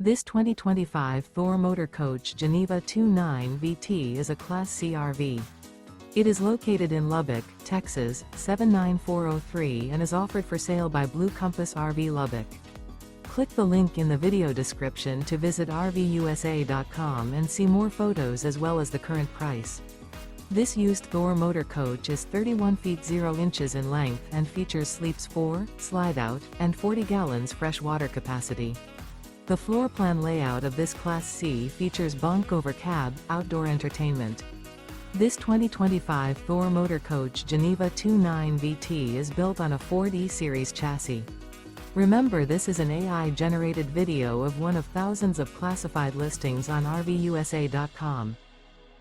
This 2025 Thor Motor Coach Geneva 29 VT is a Class C RV. It is located in Lubbock, Texas, 79403 and is offered for sale by Blue Compass RV Lubbock. Click the link in the video description to visit RVUSA.com and see more photos as well as the current price. This used Thor Motor Coach is 31 feet 0 inches in length and features sleeps 4, slide-out, and 40 gallons fresh water capacity. The floor plan layout of this Class C features Bunk Over Cab, outdoor entertainment. This 2025 Thor Motor Coach Geneva 29 VT is built on a Ford E-Series chassis. Remember, this is an AI-generated video of one of thousands of classified listings on RVUSA.com.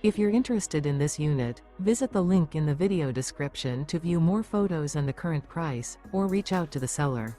If you're interested in this unit, visit the link in the video description to view more photos and the current price, or reach out to the seller.